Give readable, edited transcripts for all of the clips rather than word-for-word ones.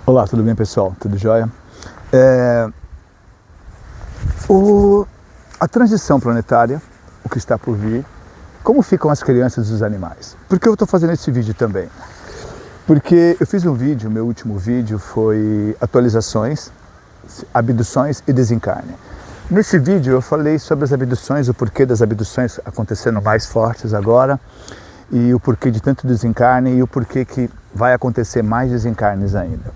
Olá, tudo bem, pessoal? Tudo jóia? A transição planetária, o que está por vir, como ficam as crianças e os animais? Por que eu estou fazendo esse vídeo também? Porque eu fiz um vídeo, meu último vídeo foi atualizações, abduções e desencarne. Nesse vídeo eu falei sobre as abduções, o porquê das abduções acontecendo mais fortes agora, e o porquê de tanto desencarne e o porquê que vai acontecer mais desencarnes ainda.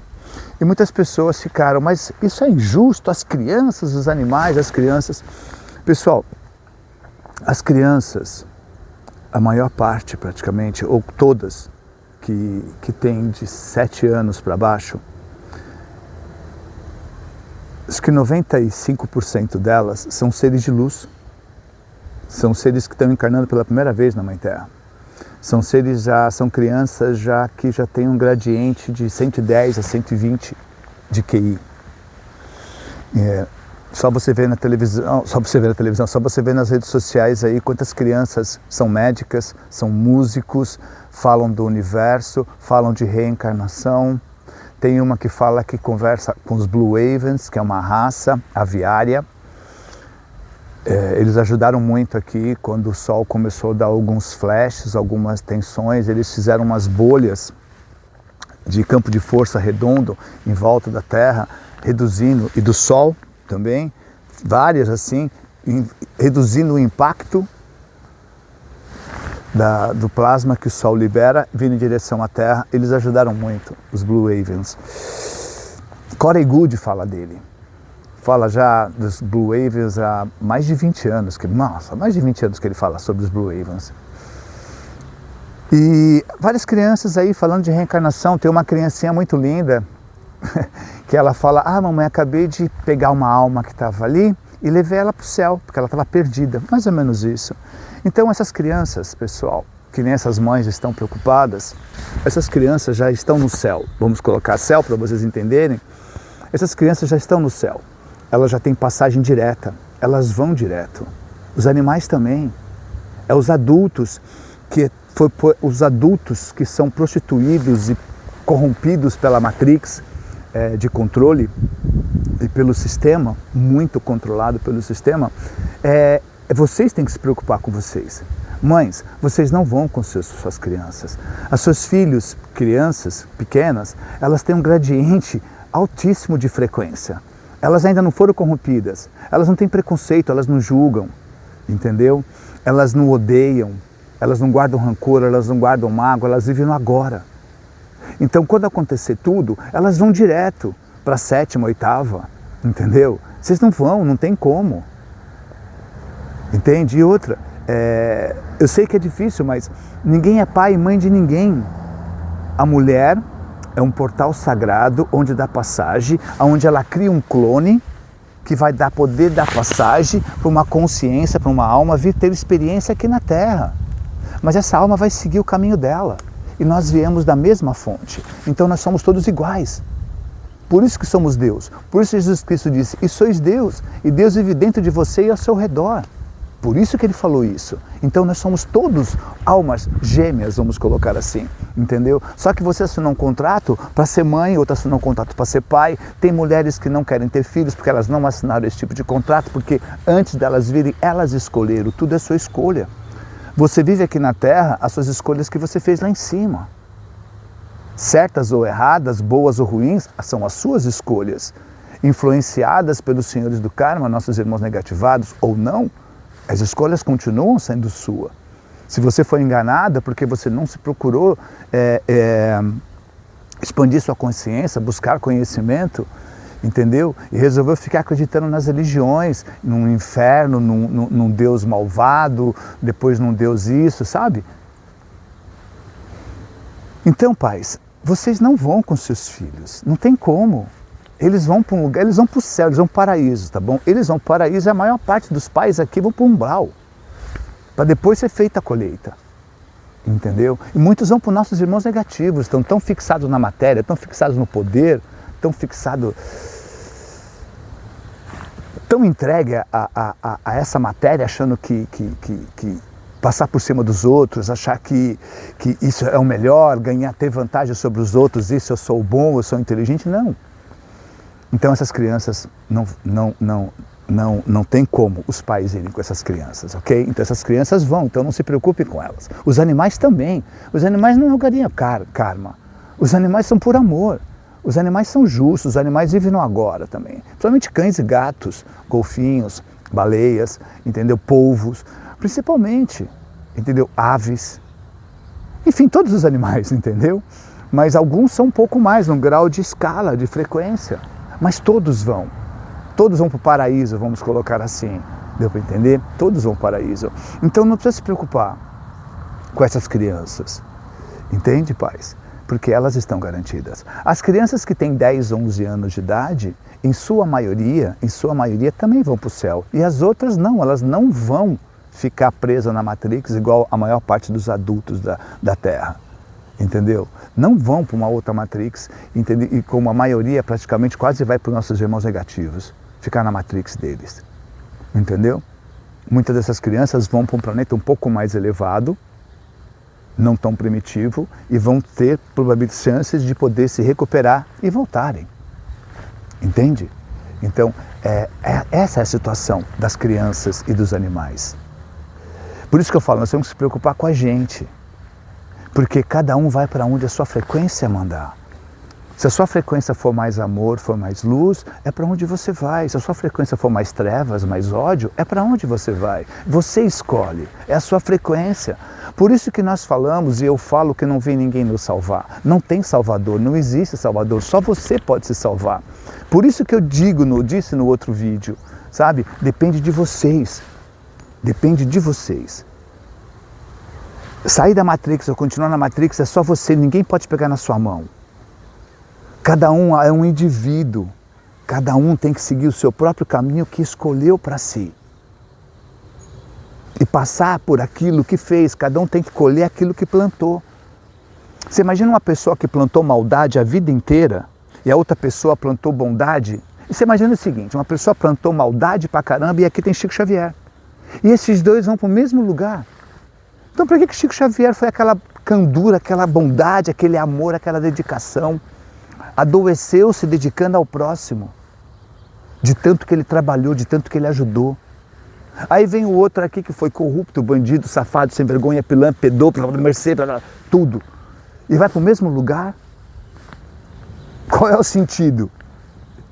E muitas pessoas ficaram, mas isso é injusto, as crianças, os animais, as crianças. Pessoal, as crianças, a maior parte praticamente, ou todas, que têm de 7 anos para baixo, acho que 95% delas são seres de luz. São seres que estão encarnando pela primeira vez na Mãe Terra. São seres são crianças que já têm um gradiente de 110 a 120 de QI. Só você vê na televisão, só você vê nas redes sociais aí quantas crianças são médicas, são músicos, falam do universo, falam de reencarnação. Tem uma que fala que conversa com os Blue Ravens, que é uma raça aviária. Eles ajudaram muito aqui quando o Sol começou a dar alguns flashes, algumas tensões. Eles fizeram umas bolhas de campo de força redondo em volta da Terra, reduzindo, e do Sol também, várias assim, reduzindo o impacto do plasma que o Sol libera, vindo em direção à Terra. Eles ajudaram muito, os Blue Ravens. Corey Goode fala dele. Fala já dos Blue Ravens há mais de 20 anos, mais de 20 anos que ele fala sobre os Blue Ravens. E várias crianças aí falando de reencarnação. Tem uma criancinha muito linda que ela fala: mamãe, acabei de pegar uma alma que estava ali e levei ela para o céu, porque ela estava perdida. Mais ou menos isso. Então essas crianças, pessoal, que nem essas mães estão preocupadas, essas crianças já estão no céu. Vamos colocar céu para vocês entenderem. Essas crianças já estão no céu. Elas já têm passagem direta, elas vão direto. Os animais também. Os adultos que são prostituídos e corrompidos pela Matrix de controle e pelo sistema, muito controlado pelo sistema, vocês têm que se preocupar com vocês. Mães, vocês não vão com suas crianças. As seus filhos, crianças pequenas, elas têm um gradiente altíssimo de frequência. Elas ainda não foram corrompidas, elas não têm preconceito, elas não julgam, entendeu? Elas não odeiam, elas não guardam rancor, elas não guardam mágoa, elas vivem no agora. Então, quando acontecer tudo, elas vão direto para a 7ª, 8ª, entendeu? Vocês não vão, não tem como. Entende? E outra, eu sei que é difícil, mas ninguém é pai e mãe de ninguém. A mulher é um portal sagrado onde dá passagem, onde ela cria um clone que vai poder dar passagem para uma consciência, para uma alma vir ter experiência aqui na Terra. Mas essa alma vai seguir o caminho dela. E nós viemos da mesma fonte. Então nós somos todos iguais. Por isso que somos Deus. Por isso Jesus Cristo disse: e sois Deus. E Deus vive dentro de você e ao seu redor. Por isso que ele falou isso. Então nós somos todos almas gêmeas, vamos colocar assim, entendeu? Só que você assinou um contrato para ser mãe, outra assinou um contrato para ser pai. Tem mulheres que não querem ter filhos porque elas não assinaram esse tipo de contrato, porque antes delas virem, elas escolheram. Tudo é sua escolha. Você vive aqui na Terra as suas escolhas que você fez lá em cima. Certas ou erradas, boas ou ruins, são as suas escolhas. Influenciadas pelos senhores do karma, nossos irmãos negativados ou não, as escolhas continuam sendo sua. Se você foi enganada porque você não se procurou expandir sua consciência, buscar conhecimento, entendeu? E resolveu ficar acreditando nas religiões, num inferno, num Deus malvado, depois num Deus isso, sabe? Então, pais, vocês não vão com seus filhos, não tem como. Eles vão para um lugar, eles vão para o céu, eles vão para o paraíso, tá bom? Eles vão para o paraíso e a maior parte dos pais aqui vão para o umbral, para depois ser feita a colheita, entendeu? E muitos vão para os nossos irmãos negativos, estão tão fixados na matéria, tão fixados no poder, tão fixados, tão entregue a essa matéria, achando que passar por cima dos outros, achar que isso é o melhor, ganhar, ter vantagem sobre os outros, isso eu sou bom, eu sou inteligente, não. Então essas crianças não tem como os pais irem com essas crianças, ok? Então essas crianças vão, então não se preocupe com elas. Os animais também. Os animais não jogariam karma. Os animais são por amor. Os animais são justos, os animais vivem no agora também. Principalmente cães e gatos, golfinhos, baleias, entendeu? Polvos, principalmente, entendeu? Aves. Enfim, todos os animais, entendeu? Mas alguns são um pouco mais, num grau de escala, de frequência. Mas todos vão. Todos vão para o paraíso, vamos colocar assim. Deu para entender? Todos vão para o paraíso. Então não precisa se preocupar com essas crianças. Entende, pais? Porque elas estão garantidas. As crianças que têm 10, 11 anos de idade, em sua maioria também vão para o céu. E as outras não, elas não vão ficar presas na Matrix igual a maior parte dos adultos da Terra. Entendeu? Não vão para uma outra Matrix, entendeu? E como a maioria praticamente quase vai para os nossos irmãos negativos, ficar na Matrix deles. Entendeu? Muitas dessas crianças vão para um planeta um pouco mais elevado, não tão primitivo, e vão ter provavelmente chances de poder se recuperar e voltarem. Entende? Então, essa é a situação das crianças e dos animais. Por isso que eu falo, nós temos que se preocupar com a gente. Porque cada um vai para onde a sua frequência mandar. Se a sua frequência for mais amor, for mais luz, é para onde você vai. Se a sua frequência for mais trevas, mais ódio, é para onde você vai. Você escolhe, é a sua frequência. Por isso que nós falamos, e eu falo que não vem ninguém nos salvar. Não tem salvador, não existe salvador, só você pode se salvar. Por isso que eu disse no outro vídeo, sabe? Depende de vocês. Depende de vocês. Sair da Matrix ou continuar na Matrix é só você, ninguém pode pegar na sua mão. Cada um é um indivíduo, cada um tem que seguir o seu próprio caminho que escolheu para si. E passar por aquilo que fez, cada um tem que colher aquilo que plantou. Você imagina uma pessoa que plantou maldade a vida inteira e a outra pessoa plantou bondade? E você imagina o seguinte, uma pessoa plantou maldade pra caramba e aqui tem Chico Xavier. E esses dois vão para o mesmo lugar. Então por que Chico Xavier foi aquela candura, aquela bondade, aquele amor, aquela dedicação? Adoeceu se dedicando ao próximo, de tanto que ele trabalhou, de tanto que ele ajudou. Aí vem o outro aqui que foi corrupto, bandido, safado, sem vergonha, pilantra, pedófilo, mercenário, tudo. E vai para o mesmo lugar? Qual é o sentido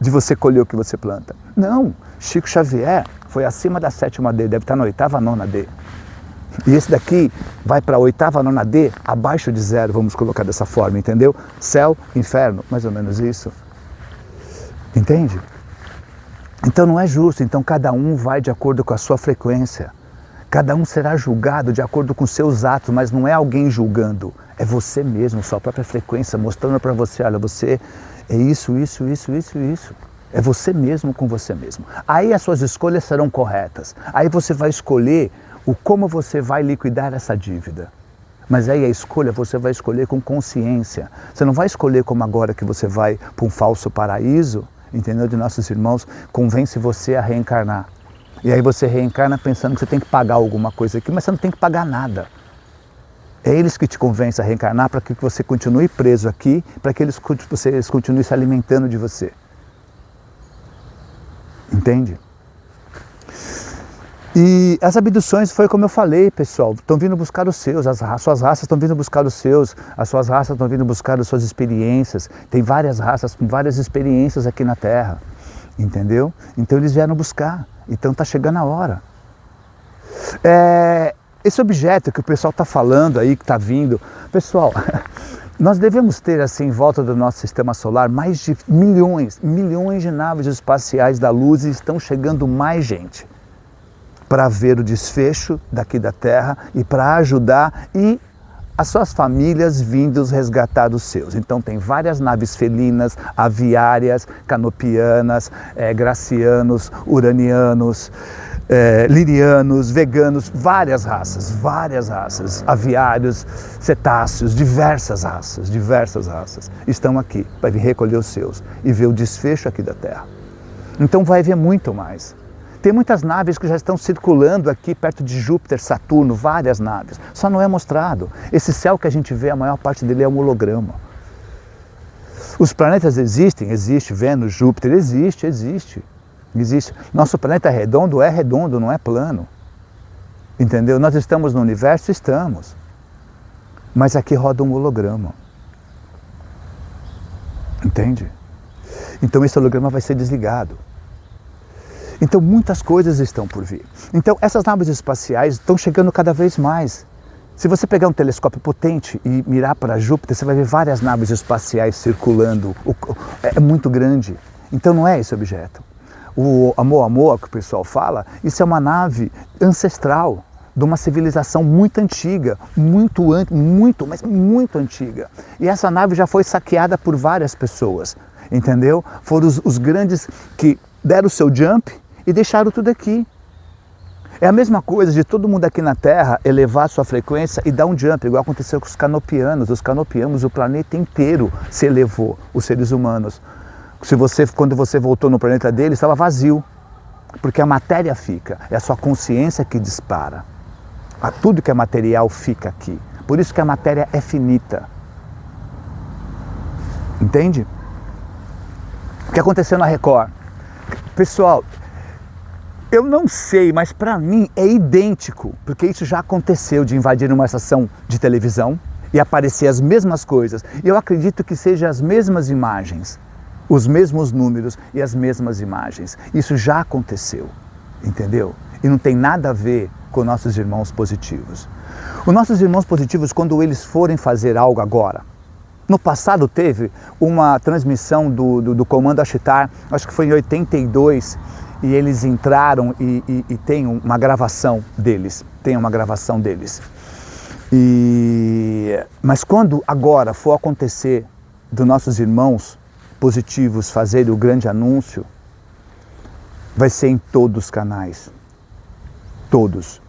de você colher o que você planta? Não, Chico Xavier foi acima da 7ª D, deve estar na 8ª, 9ª D. E esse daqui vai para a 8ª, 9ª D, abaixo de 0, vamos colocar dessa forma, entendeu? Céu, inferno, mais ou menos isso. Entende? Então não é justo, então cada um vai de acordo com a sua frequência. Cada um será julgado de acordo com seus atos, mas não é alguém julgando. É você mesmo, sua própria frequência, mostrando para você, olha, você é isso. É você mesmo com você mesmo. Aí as suas escolhas serão corretas. Aí você vai escolher o como você vai liquidar essa dívida. Mas aí a escolha você vai escolher com consciência. Você não vai escolher como agora que você vai para um falso paraíso, entendeu? De nossos irmãos, convence você a reencarnar. E aí você reencarna pensando que você tem que pagar alguma coisa aqui, mas você não tem que pagar nada. É eles que te convencem a reencarnar para que você continue preso aqui, para que eles continuem se alimentando de você. Entende? E as abduções foi como eu falei, pessoal, estão vindo buscar os seus, as suas raças estão vindo buscar os seus, as suas raças estão vindo buscar as suas experiências. Tem várias raças com várias experiências aqui na Terra, entendeu? Então eles vieram buscar, então está chegando a hora. Esse objeto que o pessoal está falando aí, que está vindo, pessoal, nós devemos ter assim em volta do nosso sistema solar mais de milhões de naves espaciais da luz e estão chegando mais gente para ver o desfecho daqui da Terra e para ajudar e as suas famílias vindos resgatar os seus. Então tem várias naves felinas, aviárias, canopianas, gracianos, uranianos, lirianos, veganos, várias raças, aviários, cetáceos, diversas raças estão aqui para vir recolher os seus e ver o desfecho aqui da Terra. Então vai haver muito mais. Tem muitas naves que já estão circulando aqui perto de Júpiter, Saturno, várias naves. Só não é mostrado. Esse céu que a gente vê, a maior parte dele é um holograma. Os planetas existem, existe Vênus, Júpiter, existe. Nosso planeta é redondo, não é plano. Entendeu? Nós estamos no universo, estamos. Mas aqui roda um holograma. Entende? Então esse holograma vai ser desligado. Então muitas coisas estão por vir. Então essas naves espaciais estão chegando cada vez mais. Se você pegar um telescópio potente e mirar para Júpiter, você vai ver várias naves espaciais circulando. É muito grande. Então não é esse objeto. O Oumuamua, que o pessoal fala, isso é uma nave ancestral de uma civilização muito antiga, mas muito antiga. E essa nave já foi saqueada por várias pessoas, entendeu? Foram os grandes que deram o seu jump e deixaram tudo aqui. É a mesma coisa de todo mundo aqui na Terra elevar sua frequência e dar um jump, igual aconteceu com os canopianos. Os canopianos, o planeta inteiro se elevou, os seres humanos. Quando você voltou no planeta dele, estava vazio, porque a matéria fica, é a sua consciência que dispara. Tudo que é material fica aqui. Por isso que a matéria é finita. Entende? O que aconteceu na Record? Pessoal, eu não sei, mas para mim é idêntico, porque isso já aconteceu de invadir uma estação de televisão e aparecer as mesmas coisas. E eu acredito que sejam as mesmas imagens, os mesmos números e as mesmas imagens. Isso já aconteceu, entendeu? E não tem nada a ver com nossos irmãos positivos. Os nossos irmãos positivos, quando eles forem fazer algo agora, no passado teve uma transmissão do Comando Ashtar, acho que foi em 82, e eles entraram e tem uma gravação deles, Mas quando agora for acontecer dos nossos irmãos positivos fazerem o grande anúncio, vai ser em todos os canais. Todos.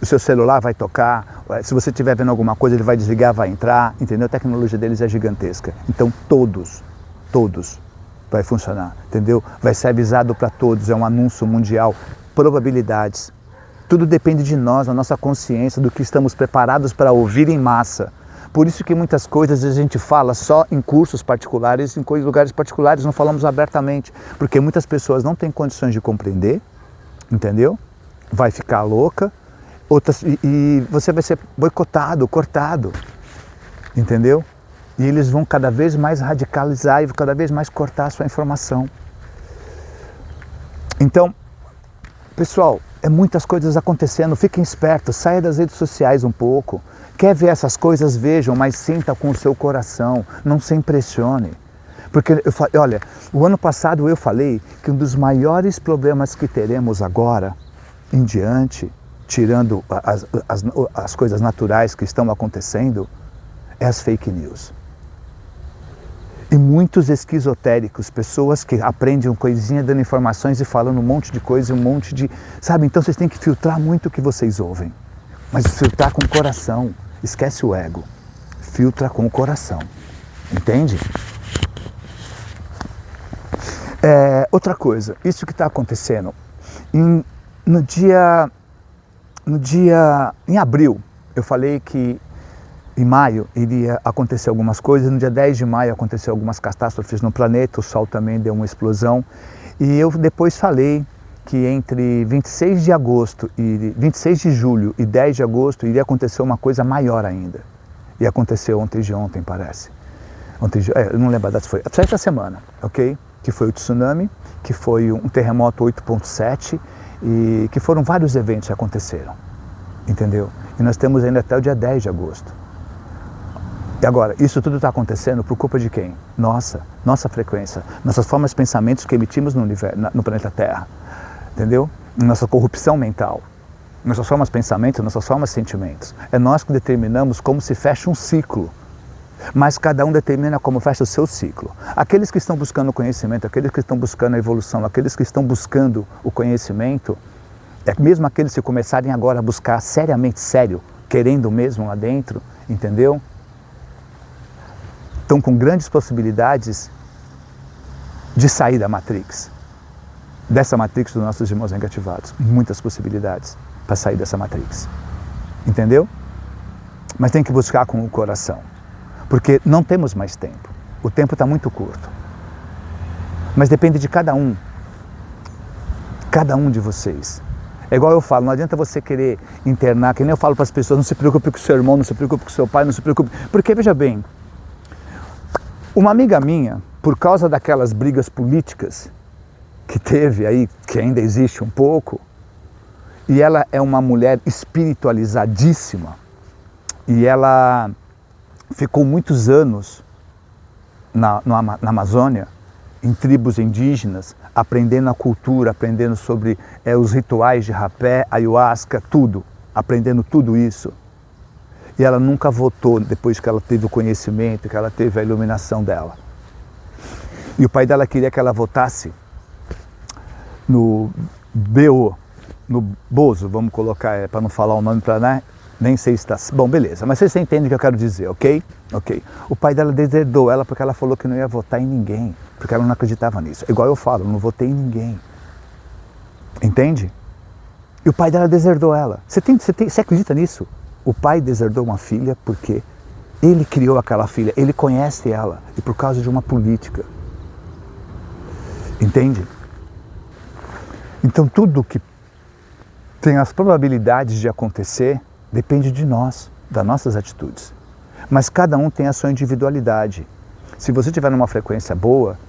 O seu celular vai tocar, se você estiver vendo alguma coisa, ele vai desligar, vai entrar, entendeu? A tecnologia deles é gigantesca. Então todos vai funcionar, entendeu? Vai ser avisado para todos, é um anúncio mundial, probabilidades. Tudo depende de nós, da nossa consciência, do que estamos preparados para ouvir em massa. Por isso que muitas coisas a gente fala só em cursos particulares, em lugares particulares, não falamos abertamente, porque muitas pessoas não têm condições de compreender, entendeu? Vai ficar louca, e você vai ser boicotado, cortado, entendeu? E eles vão cada vez mais radicalizar e cada vez mais cortar a sua informação. Então, pessoal, é muitas coisas acontecendo, fiquem espertos, saia das redes sociais um pouco. Quer ver essas coisas, vejam, mas sinta com o seu coração, não se impressione. Porque, olha, o ano passado eu falei que um dos maiores problemas que teremos agora em diante, tirando as coisas naturais que estão acontecendo, é as fake news. E muitos esquizotéricos, pessoas que aprendem coisinha, dando informações e falando um monte de coisa, sabe? Então vocês têm que filtrar muito o que vocês ouvem. Mas filtrar com o coração, esquece o ego. Filtra com o coração, entende? Outra coisa, isso que está acontecendo, em abril, eu falei que em maio iria acontecer algumas coisas, no dia 10 de maio aconteceu algumas catástrofes no planeta, o Sol também deu uma explosão, e eu depois falei que entre 26 de julho e 10 de agosto iria acontecer uma coisa maior ainda. E aconteceu ontem, parece. Eu não lembro a data, foi essa semana, ok? Que foi o tsunami, que foi um terremoto 8.7, e que foram vários eventos que aconteceram, entendeu? E nós temos ainda até o dia 10 de agosto. E agora, isso tudo está acontecendo por culpa de quem? Nossa frequência, nossas formas de pensamentos que emitimos no planeta Terra, entendeu? Nossa corrupção mental, nossas formas de pensamento, nossas formas de sentimentos. É nós que determinamos como se fecha um ciclo, mas cada um determina como fecha o seu ciclo. Aqueles que estão buscando o conhecimento, aqueles que estão buscando a evolução, aqueles que estão buscando o conhecimento, mesmo aqueles que começarem agora a buscar seriamente, querendo mesmo lá dentro, entendeu? Estão com grandes possibilidades de sair da Matrix. dessa matrix dos nossos irmãos negativados. Muitas possibilidades para sair dessa matrix. Entendeu? Mas tem que buscar com o coração. Porque não temos mais tempo. O tempo está muito curto. Mas depende de cada um. Cada um de vocês. É igual eu falo, não adianta você querer internar, que nem eu falo para as pessoas, não se preocupe com o seu irmão, não se preocupe com o seu pai, não se preocupe. Porque, veja bem, uma amiga minha, por causa daquelas brigas políticas que teve aí, que ainda existe um pouco, e ela é uma mulher espiritualizadíssima, e ela ficou muitos anos na Amazônia, em tribos indígenas, aprendendo a cultura, aprendendo sobre os rituais de rapé, ayahuasca, tudo, aprendendo tudo isso. E ela nunca votou depois que ela teve o conhecimento, que ela teve a iluminação dela. E o pai dela queria que ela votasse no BO, no Bozo, vamos colocar, para não falar o nome, para, né? Nem sei se está... Bom, beleza, mas vocês entendem o que eu quero dizer, ok? Ok. O pai dela deserdou ela porque ela falou que não ia votar em ninguém, porque ela não acreditava nisso. Igual eu falo, eu não votei em ninguém. Entende? E o pai dela deserdou ela. Você acredita nisso? O pai deserdou uma filha porque ele criou aquela filha, ele conhece ela, e por causa de uma política. Entende? Então tudo que tem as probabilidades de acontecer depende de nós, das nossas atitudes. Mas cada um tem a sua individualidade. Se você estiver numa frequência boa,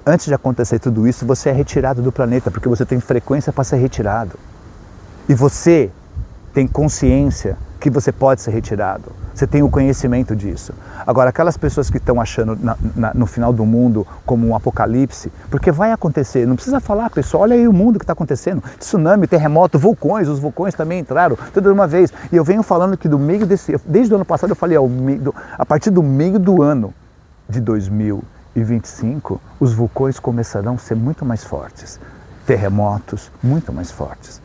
antes de acontecer tudo isso, você é retirado do planeta, porque você tem frequência para ser retirado. E você tem consciência que você pode ser retirado. Você tem o conhecimento disso. Agora, aquelas pessoas que estão achando no final do mundo como um apocalipse, porque vai acontecer, não precisa falar, pessoal, olha aí o mundo que está acontecendo. Tsunami, terremoto, vulcões, os vulcões também entraram, tudo de uma vez. E eu venho falando que desde o ano passado eu falei, a partir do meio do ano de 2025, os vulcões começarão a ser muito mais fortes. Terremotos muito mais fortes.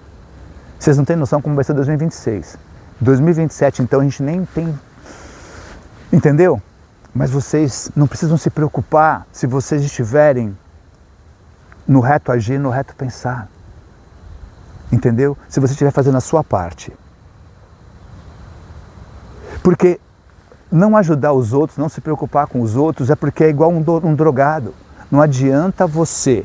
Vocês não têm noção como vai ser 2026. 2027, então, a gente nem tem... Entendeu? Mas vocês não precisam se preocupar se vocês estiverem no reto agir, no reto pensar. Entendeu? Se você estiver fazendo a sua parte. Porque não ajudar os outros, não se preocupar com os outros, é porque é igual um drogado. Não adianta você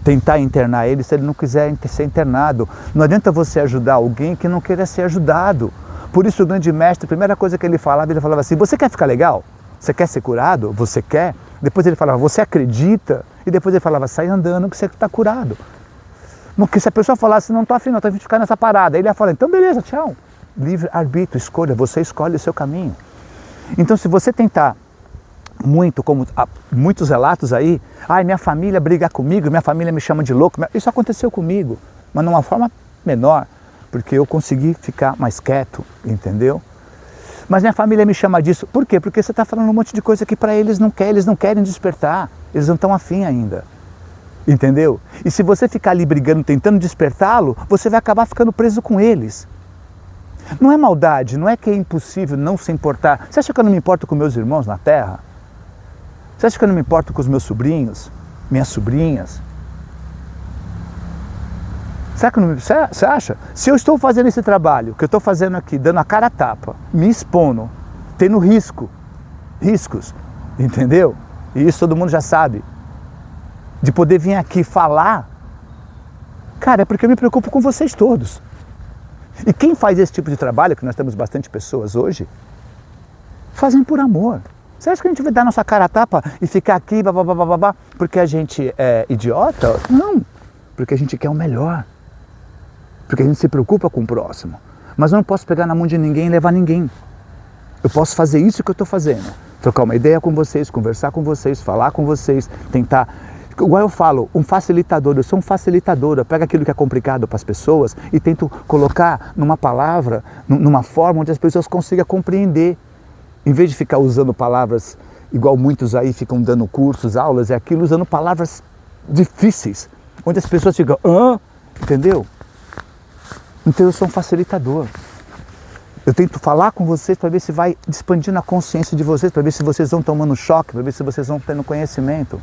tentar internar ele se ele não quiser ser internado. Não adianta você ajudar alguém que não queira ser ajudado. Por isso o grande mestre, a primeira coisa que ele falava assim, você quer ficar legal? Você quer ser curado? Você quer? Depois ele falava, você acredita? E depois ele falava, sai andando que você está curado. Porque se a pessoa falasse, não estou afim, não estou afim de ficar nessa parada, ele ia falar, então beleza, tchau. Livre arbítrio, escolha, você escolhe o seu caminho. Então se você tentar muito, como muitos relatos aí, minha família briga comigo, minha família me chama de louco, isso aconteceu comigo, mas de uma forma menor, porque eu consegui ficar mais quieto, entendeu? Mas minha família me chama disso, por quê? Porque você está falando um monte de coisa que para eles não querem despertar, eles não estão afim ainda, entendeu? E se você ficar ali brigando, tentando despertá-lo, você vai acabar ficando preso com eles. Não é maldade, não é que é impossível não se importar. Você acha que eu não me importo com meus irmãos na Terra? Você acha que eu não me importo com os meus sobrinhos, minhas sobrinhas? Você acha? Se eu estou fazendo esse trabalho que eu estou fazendo aqui, dando a cara a tapa, me expondo, tendo riscos, entendeu? E isso todo mundo já sabe. De poder vir aqui falar, cara, é porque eu me preocupo com vocês todos. E quem faz esse tipo de trabalho, que nós temos bastante pessoas hoje, fazem por amor. Você acha que a gente vai dar nossa cara a tapa e ficar aqui, babá, porque a gente é idiota? Não, porque a gente quer o melhor. Porque a gente se preocupa com o próximo. Mas eu não posso pegar na mão de ninguém e levar ninguém. Eu posso fazer isso que eu estou fazendo. Trocar uma ideia com vocês, conversar com vocês, falar com vocês, tentar... Igual eu falo, um facilitador, eu sou um facilitador, eu pego aquilo que é complicado para as pessoas e tento colocar numa palavra, numa forma onde as pessoas consigam compreender. Em vez de ficar usando palavras, igual muitos aí ficam dando cursos, aulas e aquilo, usando palavras difíceis, onde as pessoas ficam, entendeu? Então eu sou um facilitador. Eu tento falar com vocês para ver se vai expandindo a consciência de vocês, para ver se vocês vão tomando choque, para ver se vocês vão tendo conhecimento.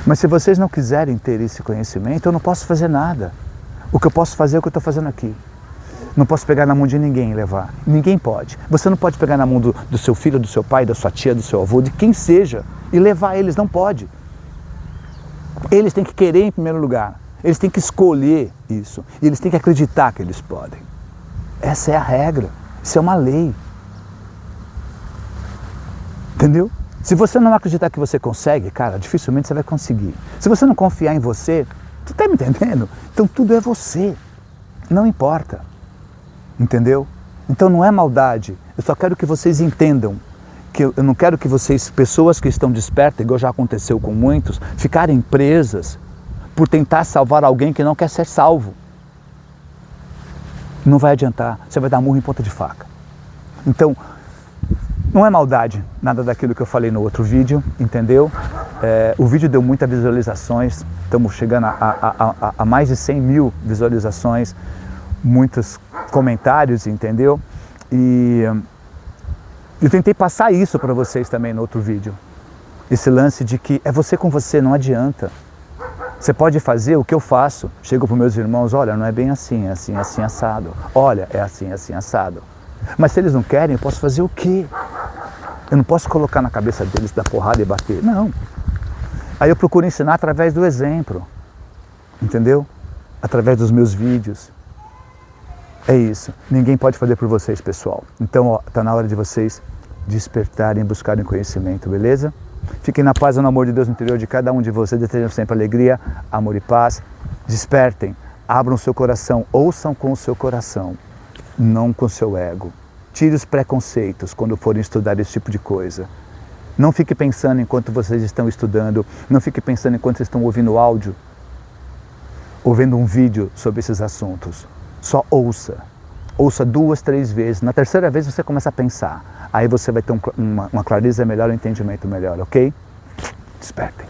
Mas se vocês não quiserem ter esse conhecimento, eu não posso fazer nada. O que eu posso fazer é o que eu estou fazendo aqui. Não posso pegar na mão de ninguém e levar. Ninguém pode. Você não pode pegar na mão do seu filho, do seu pai, da sua tia, do seu avô, de quem seja, e levar eles. Não pode. Eles têm que querer em primeiro lugar. Eles têm que escolher isso. E eles têm que acreditar que eles podem. Essa é a regra. Isso é uma lei. Entendeu? Se você não acreditar que você consegue, cara, dificilmente você vai conseguir. Se você não confiar em você, tu tá me entendendo? Então tudo é você. Não importa. Entendeu? Então não é maldade. Eu só quero que vocês entendam que eu não quero que vocês, pessoas que estão despertas, igual já aconteceu com muitos, ficarem presas por tentar salvar alguém que não quer ser salvo. Não vai adiantar. Você vai dar murro em ponta de faca. Então, não é maldade, nada daquilo que eu falei no outro vídeo, entendeu? O vídeo deu muitas visualizações, estamos chegando a mais de 100 mil visualizações, muitos comentários, entendeu? E eu tentei passar isso para vocês também no outro vídeo. Esse lance de que é você com você, não adianta. Você pode fazer o que eu faço. Chego para os meus irmãos, olha, não é bem assim, é assim, assim, assado. Olha, é assim, assim, assado. Mas se eles não querem, eu posso fazer o quê? Eu não posso colocar na cabeça deles, dar porrada e bater. Não. Aí eu procuro ensinar através do exemplo. Entendeu? Através dos meus vídeos. É isso. Ninguém pode fazer por vocês, pessoal. Então, está na hora de vocês despertarem, buscarem conhecimento, beleza? Fiquem na paz e no amor de Deus no interior de cada um de vocês. Desejam sempre alegria, amor e paz. Despertem, abram o seu coração, ouçam com o seu coração, não com o seu ego. Tire os preconceitos quando forem estudar esse tipo de coisa. Não fique pensando enquanto vocês estão estudando, não fique pensando enquanto vocês estão ouvindo áudio, ou vendo um vídeo sobre esses assuntos. Só ouça. Ouça 2, 3 vezes. Na terceira vez você começa a pensar. Aí você vai ter uma clareza melhor, um entendimento melhor, ok? Despertem.